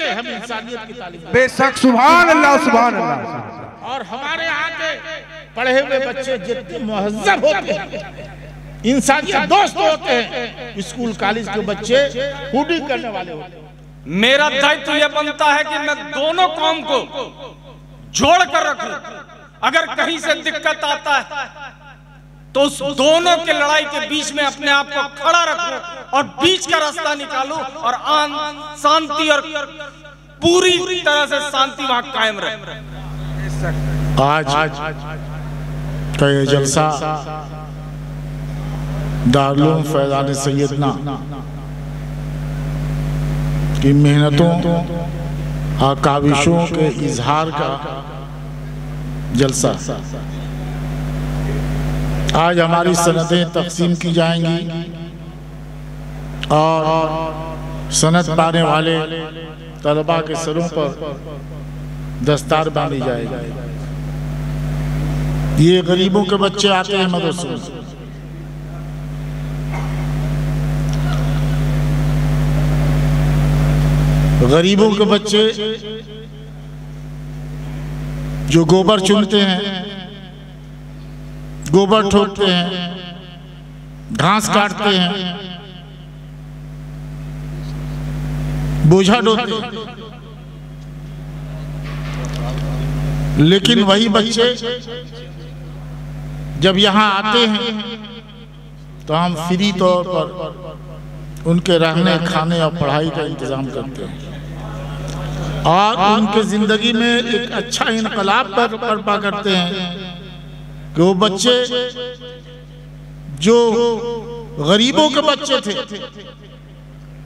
के हम इंसानियत की तालीम। बेशक, सुभान अल्लाह, सुभान अल्लाह। और हमारे यहाँ के पढ़े हुए बच्चे जितने मुहज्जब होते हैं, इंसानियत दोस्त होते हैं, स्कूल कॉलेज के बच्चे हुडी करने वाले होते हैं। मेरा दायित्व यह बनता है कि मैं दोनों कौम को जोड़ कर रखूं। अगर कहीं से दिक्कत आता है तो उस दोनों के लड़ाई के बीच में अपने आप को खड़ा रखूं और बीच का रास्ता निकालूं और शांति और पूरी तरह से शांति वहां कायम रहे। आज का ये जलसा दारुल फैजान सैयदना की मेहनतों और काविशों के इजहार का जलसा। आज हमारी सनदें तकसीम की जाएंगी और सनद पाने वाले तलबा के सरों पर दस्तार बांधी जाएगी। ये गरीबों के बच्चे आते हैं मदरसों से, गरीबों के बच्चे जो गोबर चुनते हैं, गोबर ठोकते हैं, घास काटते हैं, बोझा ढोते हैं, लेकिन वही बच्चे जब यहाँ आते हैं तो हम फ्री तौर पर उनके रहने, खाने और पढ़ाई का इंतजाम करते हैं और उनके जिंदगी में एक अच्छा इनकलाब बर्पा करते हैं कि वो बच्चे जो गरीबों के बच्चे थे,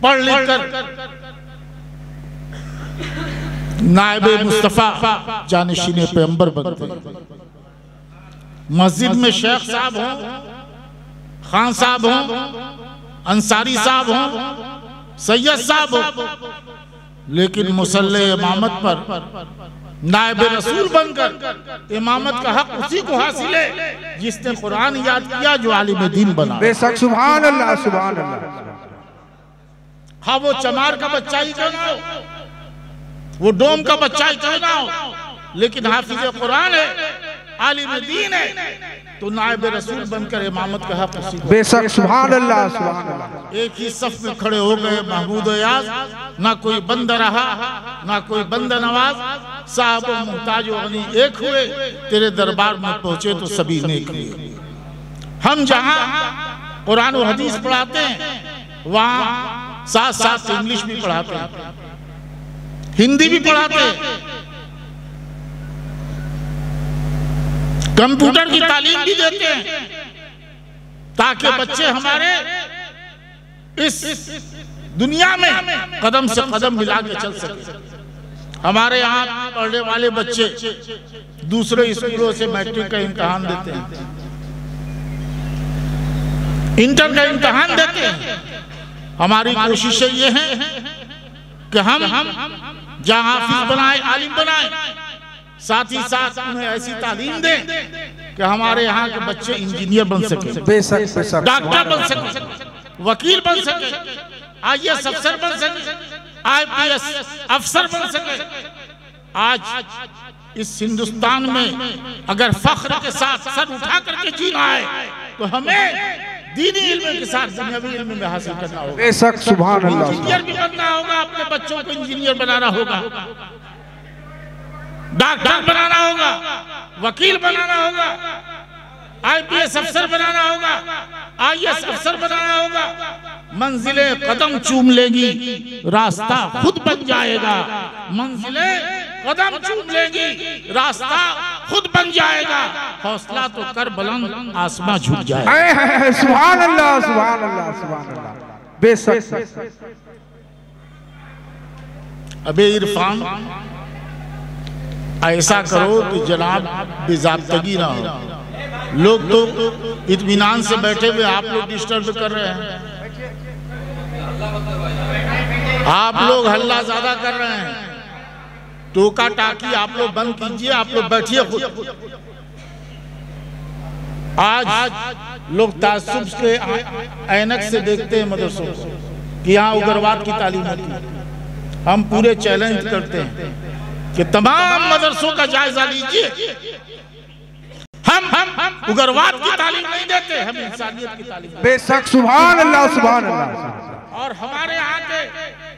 पढ़ लिख कर नायबे मुस्तफा जानिशीने पैगंबर बनते हैं। मस्जिद में शेख साहब हों, खान साहब हों, अंसारी साहब हों, सैयद साहब हों, लेकिन मुसल्ले इमामत पर नायबे रसूल बनकर इमामत का हक उसी को हासिल है जिसने कुरान याद किया, जो आलिम दीन बना। बेशक, सुभान अल्लाह, सुभान अल्लाह। हाँ, वो चमार का बच्चा ही क्यों ना हो, वो डोम का बच्चा ही क्यों ना हो, लेकिन हाफिज कुरान है, आलिम दीन है, तो नायब रसूल बनकर इमामत का हक उसी को। बेशक, सुभान अल्लाह, सुभान अल्लाह। एक ही सफ में खड़े हो गए महमूद याज, ना कोई बंद रहा ना कोई बंद नवाज, साहब मुहताज गनी एक हुए, तेरे दरबार में पहुंचे तो सभी नेक हुए। हम जहां कुरान और हदीस पढ़ाते हैं वहां साथ साथ इंग्लिश भी पढ़ाते हैं, हिंदी भी पढ़ाते हैं, कंप्यूटर की तालीम भी देते हैं, ताकि बच्चे हमारे इस दुनिया में कदम से कदम मिला के चल सके। हमारे यहाँ पढ़ने वाले बच्चे दूसरे स्कूलों से मैट्रिक का इम्तिहान देते हैं, इंटर का इम्तिहान देते हैं। हमारी कोशिशें ये हैं कि हम जहाँ हाफिज बनाए, आलिम बनाए, साथ ही साथ उन्हें ऐसी तालीम दें कि हमारे यहाँ के बच्चे इंजीनियर बन सके, डॉक्टर बन सके, वकील बन सके, IAS अफसर बन सके, IPS अफसर बन सके। आज इस हिंदुस्तान में अगर फख्र के साथ सर उठा करके जीना है तो हमें दीनी इल्म के साथ दुनियावी इल्म में हासिल करना होगा। बेशक, सुभान अल्लाह। इंजीनियर भी बनना होगा, अपने बच्चों को इंजीनियर बनाना होगा, डॉक्टर बनाना होगा, वकील बनाना होगा, IPS अफसर बनाना होगा, IAS अफसर बनाना होगा। मंजिलें कदम चूम लेगी, रास्ता खुद बन जाएगा। मंजिलें कदम चूम लेगी, रास्ता खुद बन जाएगा। हौसला तो कर बुलंद, आसमां झुक जाएगा। सुभान अल्लाह, सुभान अल्लाह, सुभान अल्लाह। बेशक। अबे इरफान, ऐसा करो कि जनाब बेज़ाब्तगी ना हो। लोग तो इत्मीनान से बैठे हुए, आप लोग डिस्टर्ब कर रहे हैं, आप लोग हल्ला ज्यादा कर रहे हैं। टोका टाकी आप लोग बंद कीजिए, आप लोग बैठिए खुद। आज लोग तासुब के ऐनक से देखते हैं मदरसों को कि यहाँ उग्रवाद की तालीम होती है। हम पूरे चैलेंज करते हैं कि तमाम मदरसों का जायजा लीजिए। हम उग्रवाद की तालीम नहीं देते, हम इंसानियत की तालीम। बेशक, सुभान अल्लाह, सुभान अल्लाह। और हमारे यहाँ के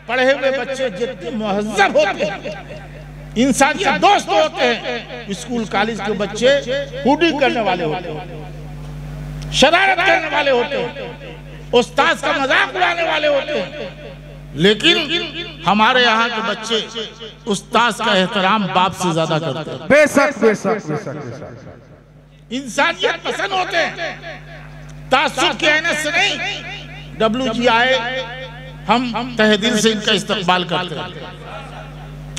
पढ़े हुए बच्चे जितने मुहज्जब होते हैं, इंसानियत दोस्त होते हैं, स्कूल कॉलेज के बच्चे हुडी करने वाले होते हैं, शरारत करने वाले होते हैं, उस्ताद का मजाक उड़ाने वाले होते हैं। लेकिन हमारे यहाँ के बच्चे उस्ताद का एहतराम बाप से ज्यादा करते हैं। बेशक बेशक बेशक, इंसानियत पसंद होते हैं, तासुब के आईने से नहीं। WG आए, हम तहे दिल से इनका इस्तकबाल करते हैं।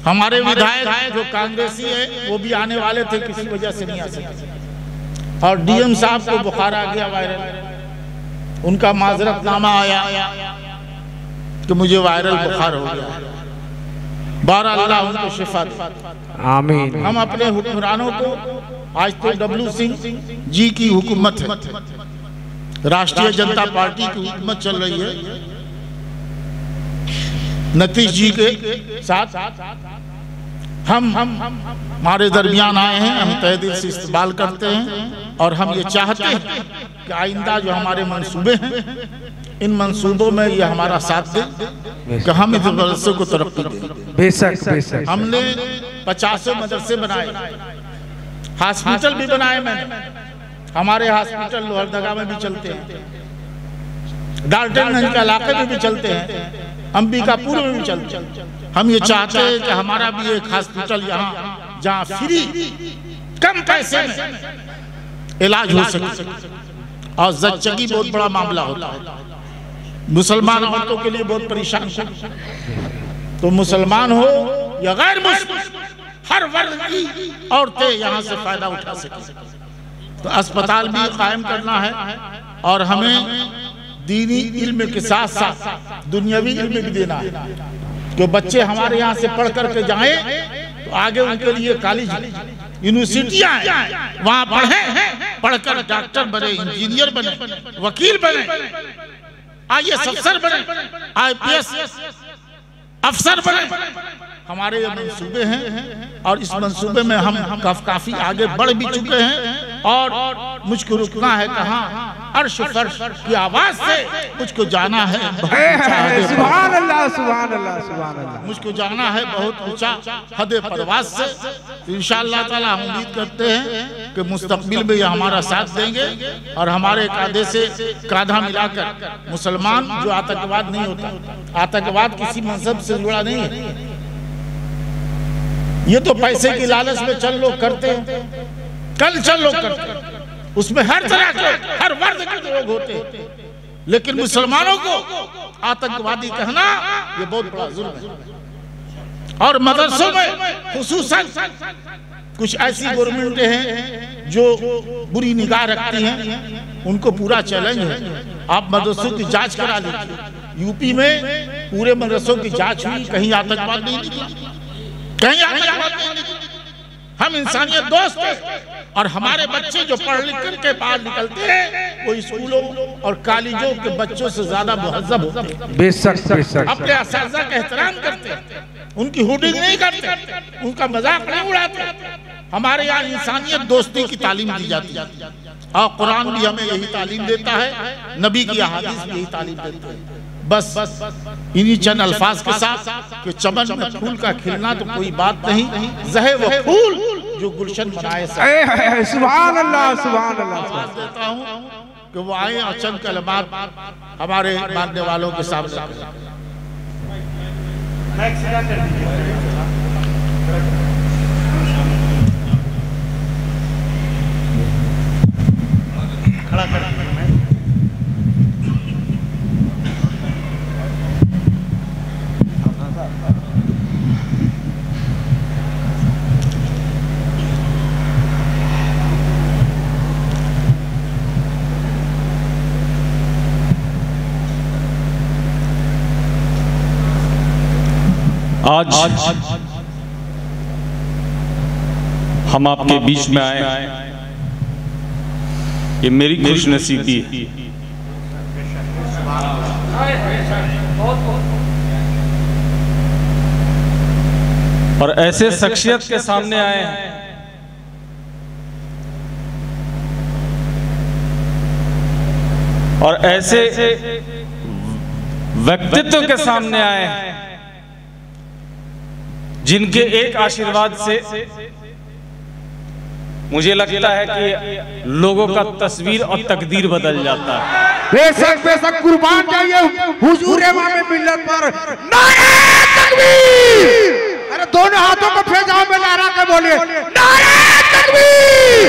हमारे विधायक जो कांग्रेसी है वो भी आने वाले थे, किसी वजह से नहीं आ सके। और DM साहब को बुखार आ गया वायरल, उनका माजरतनामा आया कि मुझे वायरल बुखार हो गया। 12 अल्लाह उनको शिफा दे, आमीन। हम अपने हुक्मरानों को, आज तो W सिंह जी की हुकूमत है, राष्ट्रीय जनता पार्टी की हुकूमत चल रही है, नीतीश जी के साथ हम हमारे दरमियान आए हैं। हम तहे दिल से इस्तकबाल करते हैं और हम ये चाहते हैं कि आइंदा जो हमारे मंसूबे हैं, इन मंसूबों में ये हमारा साथ दे कि हम इस मदरसे को तरक्की दें। बेशक बेशक, हमने 50 मदरसे बनाए, हॉस्पिटल भी बनाए मैंने। हमारे हॉस्पिटल लोहरदगा में भी चलते हैं, डाल्टनगंज के इलाके में भी चलते हैं, अंबिकापुर में भी चलते हैं। हम ये चाहते हैं कि हमारा भी एक हॉस्पिटल यहाँ, जहाँ फ्री कम पैसे में इलाज हो सके। और जच्चगी बहुत बड़ा मामला होता है, मुसलमान औरतों के लिए बहुत परेशान। तो मुसलमान हो या गैर मुस्लिम, हर वर्ग की औरतें यहाँ से फायदा उठा सके। तो अस्पताल भी कायम करना है और हमें दीनी इल्म के साथ साथ दुनियावी इल्म भी देना है कि बच्चे हमारे यहाँ से पढ़ करके जाएं तो आगे उनके लिए कॉलेज यूनिवर्सिटियां हैं, वहाँ पढ़ें, पढ़कर डॉक्टर बने, इंजीनियर बने, वकील बने, IAS अफसर बने, IPS अफसर बने। हमारे ये मंसूबे हैं और इस मंसूबे में हम काफी आगे बढ़ भी चुके हैं। और मुझको रुकना है कहाँ, अर्श फर्श की आवाज से मुझको जाना है सुभान अल्लाह, सुभान अल्लाह, सुभान अल्लाह। मुझको जाना है बहुत ऊंचा हद परवाज से। इंशाअल्लाह ताला हम उम्मीद करते हैं कि मुस्तकबिल में ये हमारा साथ देंगे और हमारे कायदे से कांधा मिलाकर मुसलमान जो आतंकवाद नहीं होता, आतंकवाद किसी मजहब से जुड़ा नहीं है। ये तो पैसे की लालच में चल लोग करते हैं, कल चल लोग करते हैं, उसमें हर तरह के हर वर्ग के लोग होते हैं। लेकिन मुसलमानों को आतंकवादी कहना ये बहुत बड़ा जुल्म है। और मदरसों में खुसूसन कुछ ऐसी गवर्नमेंटें हैं जो बुरी निगाह रखती हैं, उनको पूरा चैलेंज है, आप मदरसों की जांच करा लीजिए। यूपी में पूरे मदरसों की जांच हुई, कहीं आतंकवाद नहीं निकला, कहीं आतंकवाद नहीं निकला। हम इंसानियत दोस्त हैं और हमारे बच्चे जो पढ़ लिख करके बाहर निकलते हैं वो स्कूलों और कॉलेजों के बच्चों से ज्यादा मुहज्जब होते हैं। बेशक बेशक, अपने असातिज़ा का एहतराम करते हैं, उनकी हुडिंग नहीं करते, उनका मजाक नहीं उड़ाते। हमारे यहाँ इंसानियत दोस्ती की तालीम दी जाती है और कुरान भी हमें यही तालीम देता है, नबी की अहादीस भी यही तालीम देती है। बस इन्हीं चंद अल्फाज के साथ कि चमन में फूल का खिलना तो कोई बात नहीं, जहे वो फूल जो गुलशन बनाए। सुभान अल्लाह, सुभान अल्लाह। देता हूँ कि वो आए और चंद कलमात हमारे मानने वालों के सामने। आज हम आपके बीच में आए, ये मेरी खुशनसीबी है। और ऐसे शख्सियत के सामने आए हैं और ऐसे व्यक्तित्व के सामने आए हैं जिनके एक आशीर्वाद से मुझे लगता है कि लोगों का तस्वीर और तकदीर बदल जाता है। बेशक कुर्बान जाइए हुजूर इमाम मिल्लत पर। नारे तकबीर! अरे दोनों हाथों को फेजा में लहरा के बोलिए नारे तकबीर!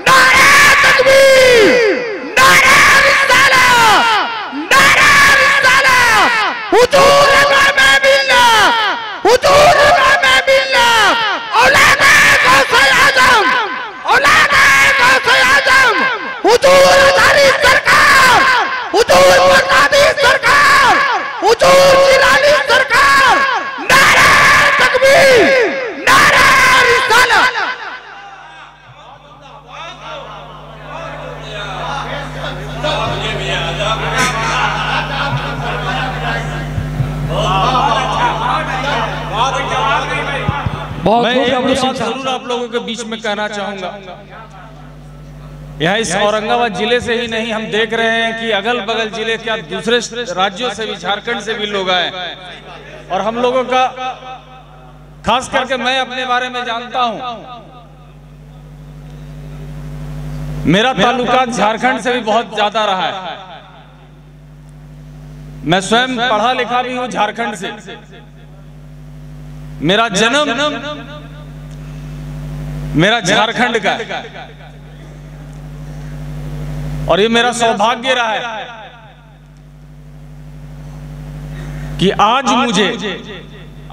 नारे तकबीर! नारे रिसालत! नारे रिसालत! हुजूर इमाम मिल्लत! हुजूर इमाम मिल्लत! औलाद गौसे आजम! औलाद गौसे आजम! हुजूर अज़हरी सरकार! हुजूर बगदादी सरकार! हुजूर जिलानी सरकार! नारे तकबीर! नारे रिसालत! मैं एक बात जरूर आप लोगों के बीच में कहना चाहूंगा। यहाँ इस औरंगाबाद जिले से ही नहीं, हम देख रहे हैं कि अगल बगल जिले क्या दूसरे राज्यों से भी, झारखंड से भी लोग आए और हम लोगों का, खास करके मैं अपने बारे में जानता हूं, मेरा ताल्लुकात झारखंड से भी बहुत ज्यादा रहा है। मैं स्वयं पढ़ा लिखा भी हूं झारखंड से। मेरा जन्म मेरा झारखंड का है और ये मेरा सौभाग्य रहा है कि आज मुझे,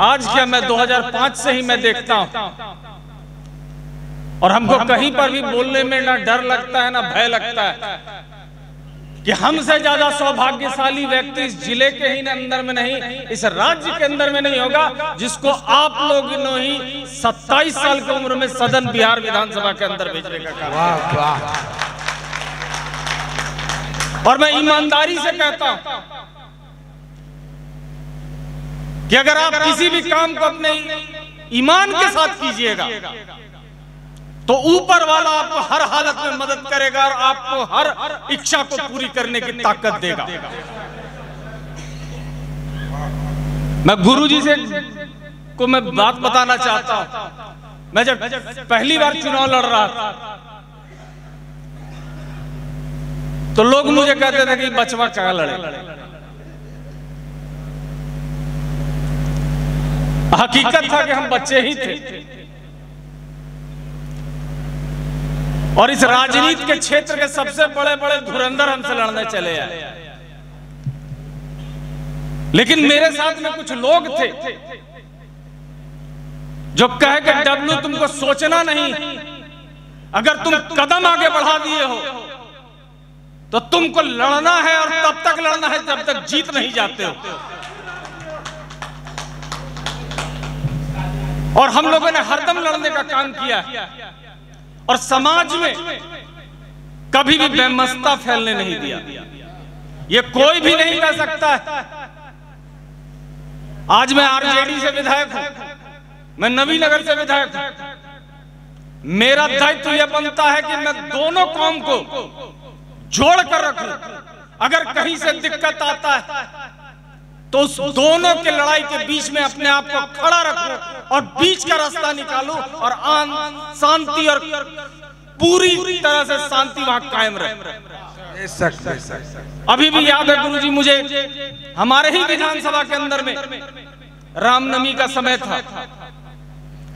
आज क्या, मैं 2005 से ही मैं देखता हूं और हमको कहीं पर भी बोलने में ना डर लगता है ना भय लगता है कि हमसे ज्यादा सौभाग्यशाली व्यक्ति इस जिले के ही अंदर में नहीं, इस राज्य के अंदर में नहीं होगा जिसको आप लोगों ने ही 27 साल की उम्र में सदन बिहार विधानसभा के अंदर भेजने का काम। वाह वाह! और मैं ईमानदारी से कहता हूं कि अगर आप किसी भी काम को अपने ईमान के साथ कीजिएगा तो ऊपर वाला आपको हर हालत में मदद करेगा और आपको हर इच्छा को पूरी करने की ताकत देगा। मैं गुरुजी से को मैं बात बताना चाहता हूं। मैं जब पहली बार चुनाव लड़ रहा था तो लोग मुझे कहते थे कि बचवा क्या लड़े। हकीकत था कि हम बच्चे ही थे और इस राजनीति के क्षेत्र के सबसे बड़े बड़े धुरंधर हमसे लड़ने चले आए। लेकिन मेरे साथ में कुछ लोग थे जो कह के डब्लू तुमको सोचना नहीं, अगर तुम कदम आगे बढ़ा दिए हो तो तुमको लड़ना है और तब तक लड़ना है जब तक जीत नहीं जाते हो। और हम लोगों ने हरदम लड़ने का काम किया और समाज में कभी भी बेमस्ता फैलने नहीं दिया। ये कोई भी नहीं कह सकता है। आज मैं आरजेडी से विधायक हूं, मैं नवीनगर से विधायक हूं। मेरा दायित्व यह बनता है कि मैं दोनों कौम को जोड़ कर रखूं। अगर कहीं से दिक्कत आता है तो उस दोनों के लड़ाई के बीच में अपने आप को खड़ा रखूं और बीच का रास्ता निकालूं और शांति और पूरी तरह से शांति वहां कायम रहे। अभी भी याद है गुरुजी, मुझे हमारे ही विधानसभा के अंदर में रामनवमी का समय था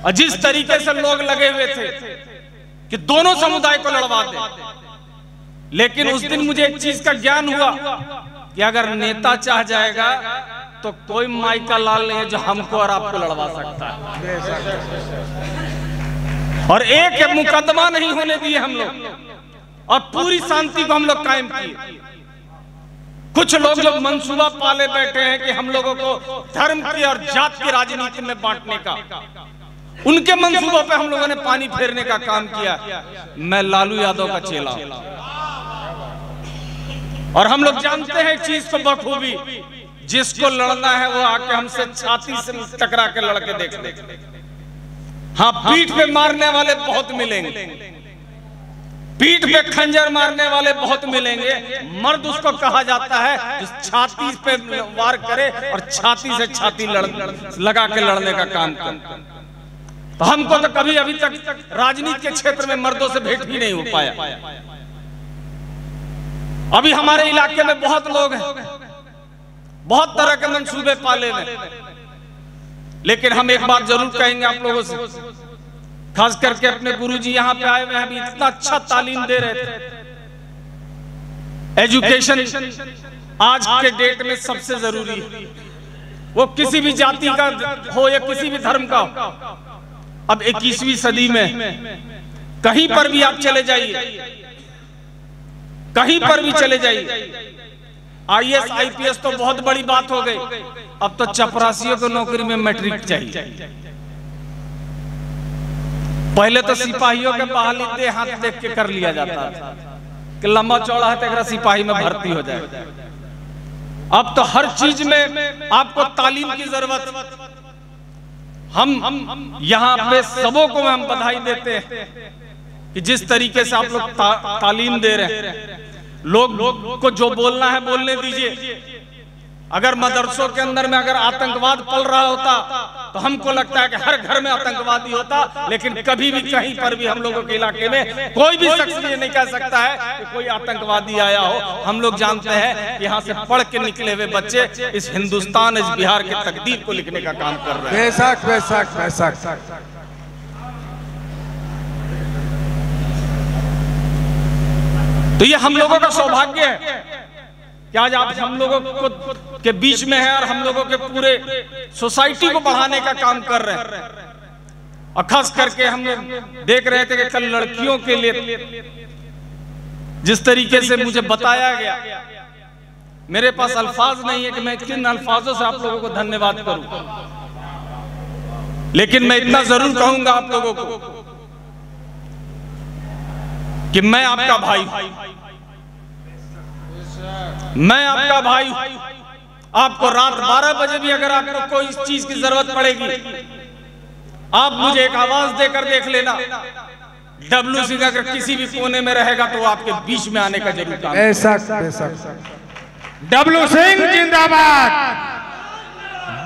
और जिस तरीके से लोग लगे हुए थे कि दोनों समुदाय को लड़वा दे, लेकिन उस दिन मुझे एक चीज का ज्ञान हुआ कि अगर नेता चाह जाएगा तो कोई माई का लाल नहीं है जो हमको और आपको लड़वा सकता है। और एक मुकदमा नहीं होने दिए हम लोग और पूरी शांति को हम लोग कायम किए। कुछ लोग जो मंसूबा पाले बैठे हैं कि हम लोगों को धर्म की और जात की राजनीति में बांटने का, उनके मंसूबों पे हम लोगों ने पानी फेरने का काम किया। मैं लालू यादव का चेला हूं और हम लोग जानते हैं चीज को बखूबी, जिसको लड़ना है वो आके हमसे छाती से टकरा के लड़के देख ले। हाँ, पीठ पे मारने वाले बहुत मिलेंगे, पीठ पे खंजर मारने वाले बहुत मिलेंगे। मर्द उसको कहा जाता है जो छाती पे वार करे और छाती से छाती लगा के लड़ने का काम करे। तो हमको तो कभी अभी तक राजनीति के क्षेत्र में मर्दों से भेंट ही नहीं हो पाया। अभी हमारे इलाके में बहुत लोग हैं, बहुत तरह के मंसूबे पाले हैं, लेकिन हम एक बात जरूर कहेंगे आप लोगों से, खास करके अपने गुरुजी यहाँ पे आए हुए हैं, अभी इतना अच्छा तालीम दे रहे थे। एजुकेशन आज के डेट में सबसे जरूरी है, वो किसी भी जाति का हो या किसी भी धर्म का हो। अब 21वीं सदी में कहीं पर भी आप चले जाइए, कहीं पर भी चले जाइए, IAS IPS तो बहुत बड़ी बात हो गई, अब तो चपरासियों को नौकरी में मैट्रिक चाहिए। पहले तो सिपाहियों के बहाली दे हाथ देख के कर लिया जाता था कि लंबा चौड़ा है तो सिपाही में भर्ती हो जाए। अब तो हर चीज में आपको तालीम की जरूरत। हम यहाँ पे सबों को हम बधाई देते हैं कि जिस तरीके से आप लोग तालीम दे रहे हैं। लोग को जो बोलना है बोलने दीजिए। अगर मदरसों के अंदर में अगर आतंकवाद पल रहा होता तो हमको लगता है कि हर घर में आतंकवादी होता, लेकिन कभी भी कहीं पर भी हम लोगों के इलाके में कोई भी शख्स ये नहीं कह सकता है कि कोई आतंकवादी आया हो। हम लोग जानते हैं कि यहाँ से पढ़ के निकले हुए बच्चे इस हिंदुस्तान, इस बिहार की तकदीर को लिखने का काम कर रहे हैं। बेशक बेशक बेशक। तो ये हम लोगों का सौभाग्य है कि आज आप हम लोगों को के बीच में है और हम लोगों के पूरे सोसाइटी को बढ़ाने का काम कर रहे हैं। और खास करके हम देख रहे थे कि कल लड़कियों के लिए जिस तरीके से मुझे बताया गया, मेरे पास अल्फाज नहीं है कि मैं किन अल्फाजों से आप लोगों को धन्यवाद करूं, लेकिन मैं इतना जरूर कहूंगा आप लोगों को कि मैं आपका भाई, मैं आपका भाई। आपको रात 12 बजे भी अगर आपको कोई चीज की जरूरत पड़ेगी, आप मुझे एक आवाज देकर देख लेना। डब्लू सिंह अगर किसी भी कोने में रहेगा तो आपके बीच में आने का जरूर काम। बेशक बेशक। डब्लू सिंह जिंदाबाद,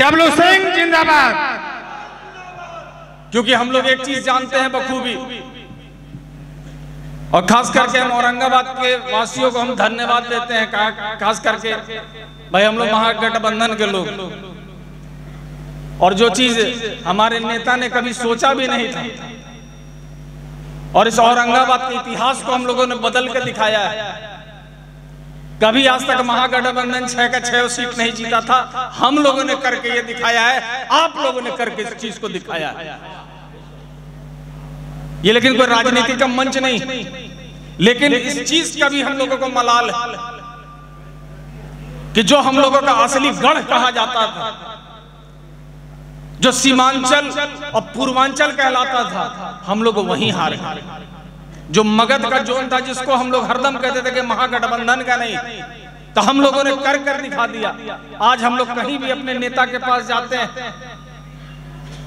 डब्लू सिंह जिंदाबाद। क्योंकि हम लोग एक चीज जानते हैं बखूबी, और खास करके हम औरंगाबाद के वासियों को हम धन्यवाद देते हैं। खास करके भाई हम लोग महागठबंधन के लोग, और जो चीज हमारे नेता ने कभी सोचा भी नहीं था, और इस औरंगाबाद के इतिहास को हम लोगों ने बदल के दिखाया है। कभी आज तक महागठबंधन 6 का 6 सीट नहीं जीता था, हम लोगों ने करके ये दिखाया है, आप लोगों ने करके इस चीज को दिखाया है। ये लेकिन कोई राजनीति का मंच नहीं, लेकिन इस चीज का भी हम लोगों को मलाल है कि जो हम लोगों का असली गढ़ कहा जाता था, जो सीमांचल और पूर्वांचल कहलाता था, हम लोग वहीं हारे। जो मगध का जोन था, जिसको हम लोग हरदम कहते थे कि महागठबंधन का नहीं, तो हम लोगों ने कर दिखा दिया। आज हम लोग कहीं भी अपने नेता के पास जाते हैं,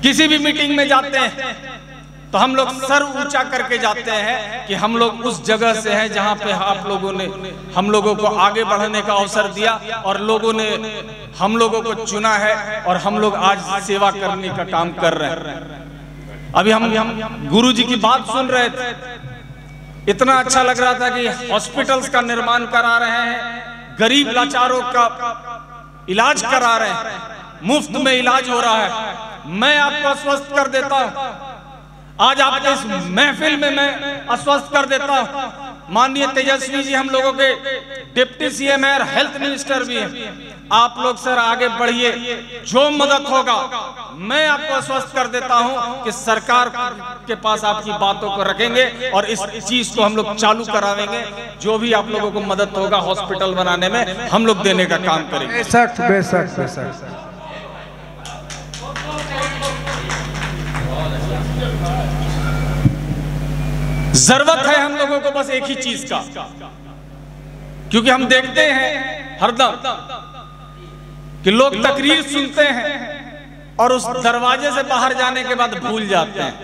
किसी भी मीटिंग में जाते हैं, तो हम लोग सर ऊंचा करके जाते हैं कि हम लोग उस जगह से हैं जहां पे आप लोगों ने हम लोगों को आगे बढ़ने का अवसर दिया, और लोगों ने हम लोगों को चुना है, और हम लोग आज सेवा करने का काम कर रहे हैं। अभी हम गुरुजी की बात सुन रहे थे, इतना अच्छा लग रहा था कि हॉस्पिटल्स का निर्माण करा रहे हैं, गरीब लाचारों का इलाज करा रहे हैं, मुफ्त में इलाज हो रहा है। मैं आपको आश्वस्त कर देता हूं, आज आपके इस महफिल में मैं आश्वस्त कर देता हूं, माननीय तेजस्वी जी हम लोगों के डिप्टी सीएम है और हेल्थ मिनिस्टर भी हैं। आप लोग सर आगे बढ़िए, जो मदद होगा मैं आपको आश्वस्त कर देता हूं कि सरकार के पास आपकी बातों को रखेंगे, और इस चीज को हम लोग चालू करावेंगे। जो भी आप लोगों को मदद होगा हॉस्पिटल बनाने में, हम लोग देने का काम करेंगे। बेशक बेशक बेशक। जरूरत है हम लोगों को बस एक ही चीज का, क्योंकि हम देखते हैं हरदम कि लोग तकरीर सुनते हैं और उस दरवाजे से बाहर जाने के बाद भूल जाते हैं।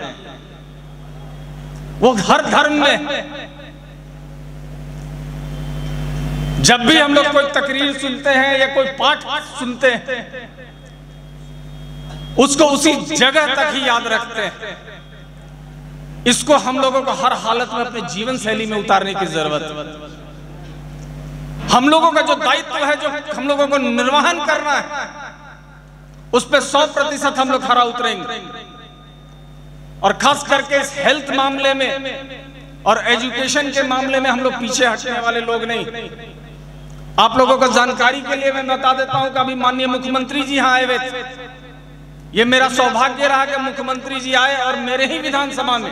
वो हर धर्म में जब भी हम लोग कोई तकरीर सुनते हैं या कोई पाठ सुनते हैं, उसको उसी जगह तक ही याद रखते हैं। इसको हम लोगों को हर हालत में अपने जीवन शैली में उतारने की जरूरत है। हम लोगों का जो दायित्व है, जो हम लोगों को निर्वहन करना है, उस पे 100% हम लोग खरा उतरेंगे। और खास करके इस हेल्थ मामले में और एजुकेशन के मामले में हम लोग पीछे हटने वाले लोग नहीं। आप लोगों को जानकारी के लिए मैं बता देता हूं कि अभी माननीय मुख्यमंत्री जी यहाँ आए हुए थे। ये मेरा सौभाग्य रहा कि मुख्यमंत्री जी आए और मेरे ही विधानसभा में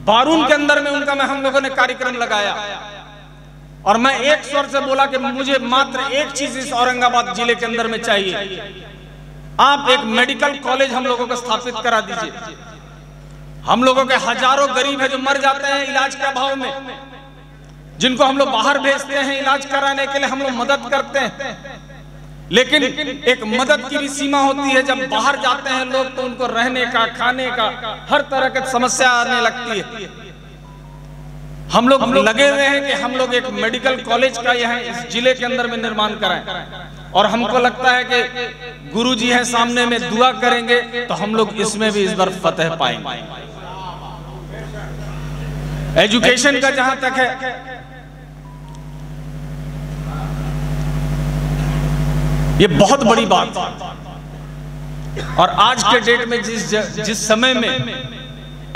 बारून के अंदर में उनका हम लोगों ने कार्यक्रम लगाया। और मैं एक स्वर से बोला कि मुझे मात्र एक चीज इस औरंगाबाद जिले के अंदर में चाहिए, आप एक मेडिकल कॉलेज हम लोगों को स्थापित करा दीजिए। हम लोगों के हजारों गरीब है जो मर जाते हैं इलाज के अभाव में, जिनको हम लोग बाहर भेजते हैं इलाज कराने के लिए, हम लोग मदद करते हैं। लेकिन एक मदद की भी सीमा होती है। जब बाहर जाते हैं लोग तो उनको रहने का, खाने का, हर तरह की समस्या आने लगती है। हम लोग लगे हुए हैं कि हम लोग एक मेडिकल कॉलेज का यहाँ इस जिले के अंदर में निर्माण कराएं। और हमको लगता है कि गुरु जी हैं सामने में, दुआ करेंगे तो हम लोग इसमें भी इस बार फतेह पाएंगे। एजुकेशन का जहां तक है, ये बहुत बड़ी बात है। और आज के डेट में जिस समय में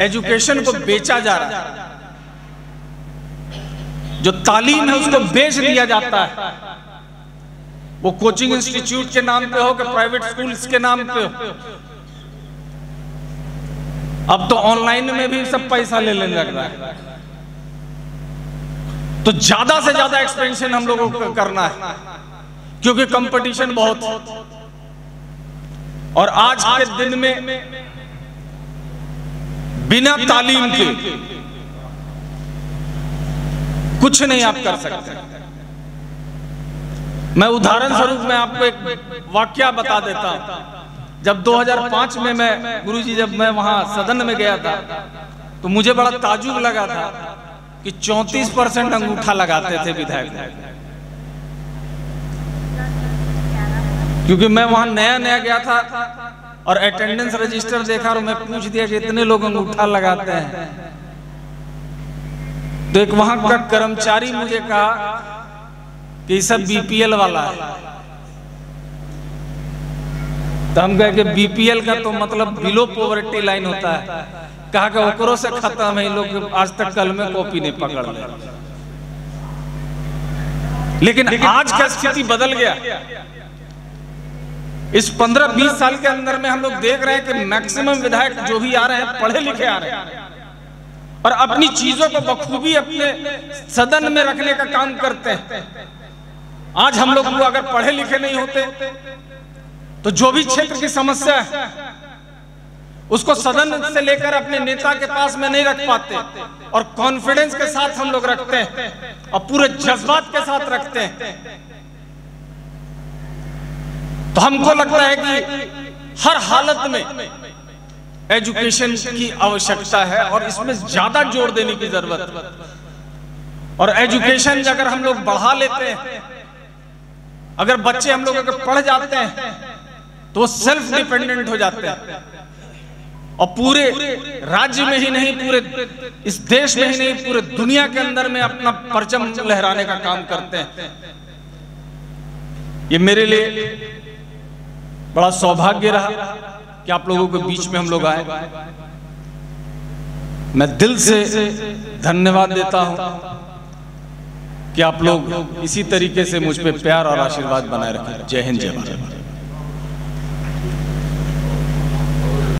एजुकेशन को बेचा जा रहा है, जो तालीम है उसको बेच दिया जाता है, वो कोचिंग इंस्टीट्यूट के नाम पे हो कि प्राइवेट स्कूल्स के नाम पे हो। अब तो ऑनलाइन में भी सब पैसा लेने लग रहा है। तो ज्यादा से ज्यादा एक्सपेंशन हम लोगों को करना है, क्योंकि कंपटीशन बहुत है। और आज के दिन में बिना तालीम के कुछ नहीं आप कर सकते। मैं उदाहरण स्वरूप मैं आपको एक वाकया बता देता हूं। जब 2005 में मैं गुरुजी, जब मैं वहां सदन में गया था, तो मुझे बड़ा ताजुब लगा था कि 34% अंगूठा लगाते थे विधायक। क्योंकि मैं वहां नया नया गया था और अटेंडेंस रजिस्टर देखा और मैं पूछ दिया कि इतने लोग अंगूठा लगाते हैं। तो एक वहां का कर्मचारी मुझे कहा कि ये सब बीपीएल वाला है। तो हम कहे कि बीपीएल का तो मतलब बिलो पॉवर्टी लाइन होता है। कहा कि ओकरों से खत्म है, लोग आज तक कल में कॉपी नहीं पकड़ ले। लेकिन आज का स्थिति बदल गया। इस 15-20 साल के अंदर में हम लोग देख रहे हैं कि मैक्सिमम विधायक जो भी आ रहे हैं पढ़े लिखे आ रहे हैं और अपनी चीजों को बखूबी अपने सदन में रखने का काम करते हैं। आज हम लोग अगर पढ़े लिखे नहीं होते तो जो भी क्षेत्र की समस्या है उसको सदन से लेकर अपने नेता के पास में नहीं रख पाते, और कॉन्फिडेंस के साथ हम लोग रखते हैं और पूरे जज्बात के साथ रखते हैं। तो हमको लगता है कि हर हालत में एजुकेशन की आवश्यकता है और इसमें ज्यादा जोर देने की जरूरत है। और एजुकेशन अगर हम लोग बढ़ा लेते हैं, अगर बच्चे हम लोग अगर पढ़ जाते हैं तो सेल्फ डिपेंडेंट हो जाते हैं और पूरे राज्य में ही नहीं, पूरे इस देश में ही नहीं, पूरे दुनिया के अंदर में अपना परचम लहराने का काम करते हैं। ये मेरे लिए बड़ा सौभाग्य रहा कि आप लोगों के बीच में हम लोग आए। मैं दिल से धन्यवाद देता हूं कि आप लोग इसी तरीके से मुझ पे प्यार और आशीर्वाद बनाए रखें। जय हिंद, जय भारत।